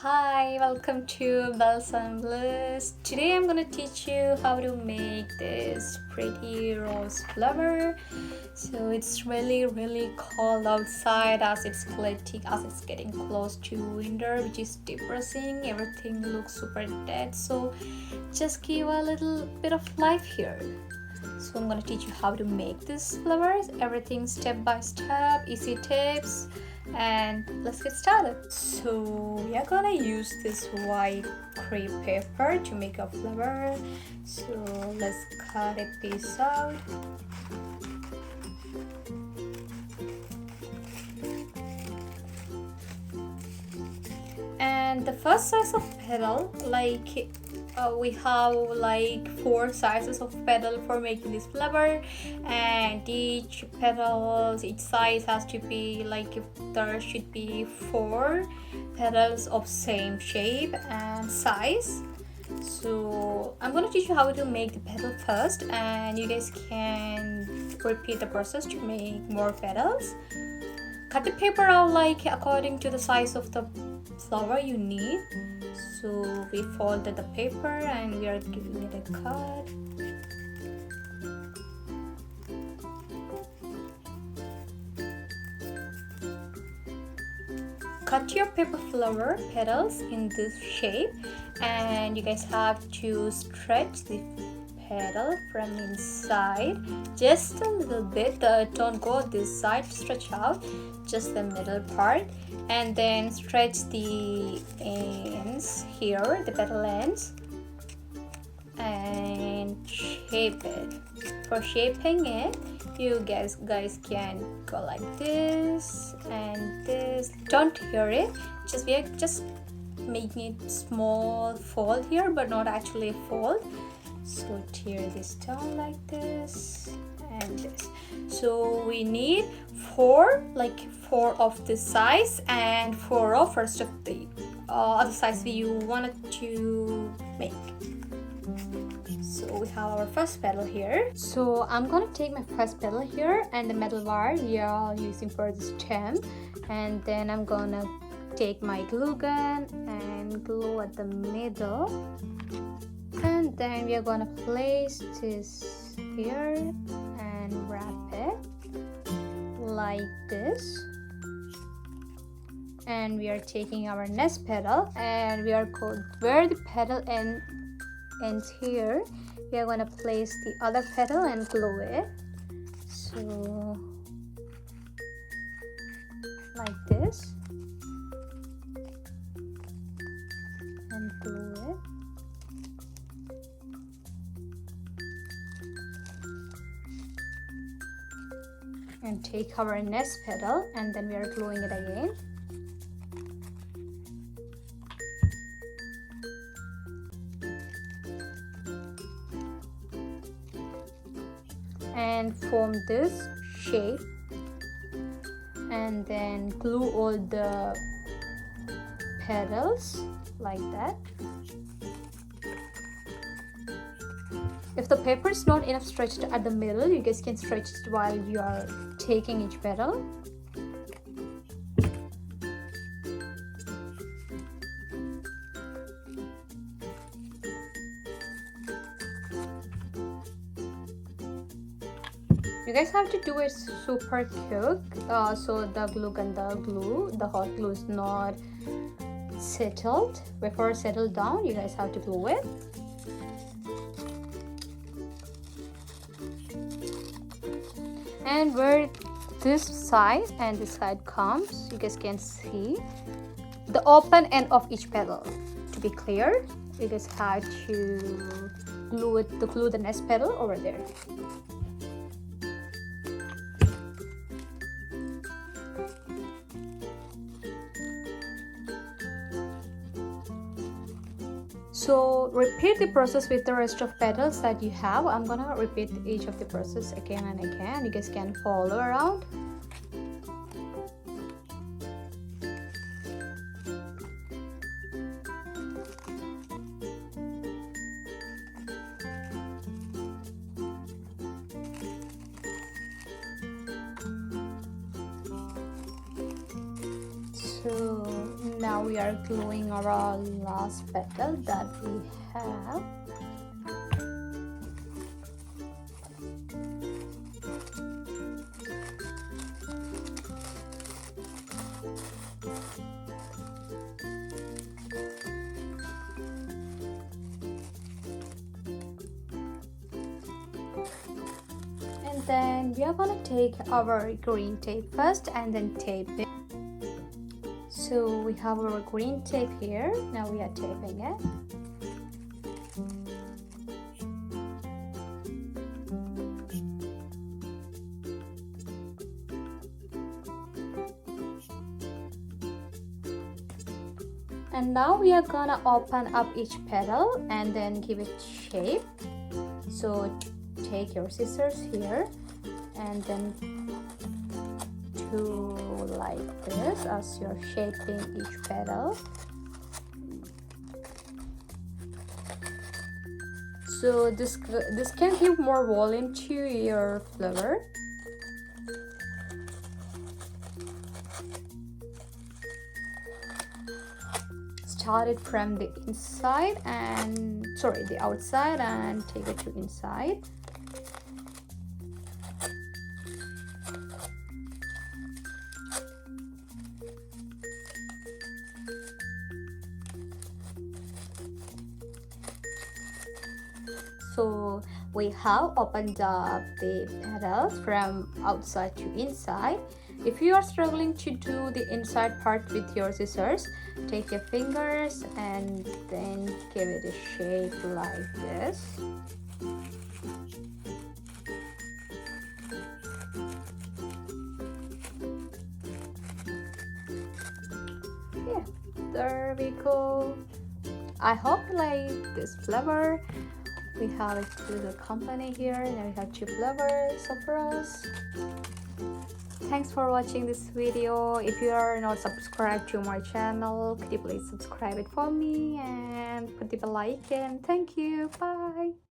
Hi, welcome to Bells and Bliss. Today I'm gonna teach you how to make this pretty rose flower. So it's really cold outside as it's getting close to winter, which is depressing. Everything looks super dead. So just give a little bit of life here. So I'm gonna teach you how to make these flowers, everything step by step, easy tips, and let's get started. So we are gonna use this white crepe paper to make a flower. So let's cut a piece out. And the first size of petal, we have like 4 sizes of petal for making this flower, and each size has to be like, if there should be 4 petals of same shape and size. So I'm gonna teach you how to make the petal first, and you guys can repeat the process to make more petals. Cut the paper out like according to the size of the flower you need. So we folded the paper and we are giving it a cut. Cut your paper flower petals in this shape, and you guys have to stretch the petal from inside just a little bit. Don't go this side, stretch out just the middle part, and then stretch the ends here, the petal ends, and shape it. For shaping it, you guys can go like this and this. Don't tear it, we are just making it small fold here, but not actually a fold. So tear this down like this and this. So we need 4 of this size and 4 of rest of the other size you wanted to make. So we have our first petal here. So I'm gonna take my first petal here and the metal wire we are using for the stem, and then I'm gonna take my glue gun and glue at the middle. And then we are gonna place this here and wrap it like this. And we are taking our next petal and we are going where the petal ends here. We are gonna place the other petal and glue it. So like this, and glue it. And take our next petal and then we are gluing it again. And form this shape and then glue all the petals like that. If the paper is not enough stretched at the middle, you guys can stretch it while you are taking each petal. You guys have to do it super quick, so the hot glue is not settled. Before it settles down, you guys have to glue it. And where this side and this side comes, you guys can see the open end of each petal. To be clear, you guys have to glue the next petal over there. So repeat the process with the rest of petals that you have. I'm gonna repeat each of the process again and again. You guys can follow around. So And now we are gluing our last petal that we have. And then we are gonna take our green tape first and then tape it. So we have our green tape here. Now we are taping it. And now we are gonna open up each petal and then give it shape. So take your scissors here and then do like this as you're shaping each petal. So this can give more volume to your flower. Start it from the inside and the outside and take it to inside. So we have opened up the petals from outside to inside. If you are struggling to do the inside part with your scissors, take your fingers and then give it a shape like this. Yeah, there we go. I hope you like this flower. We have a little company here and we have 2 flowers for us. Thanks for watching this video. If you are not subscribed to my channel, could you please subscribe it for me and put the bell icon. Thank you. Bye.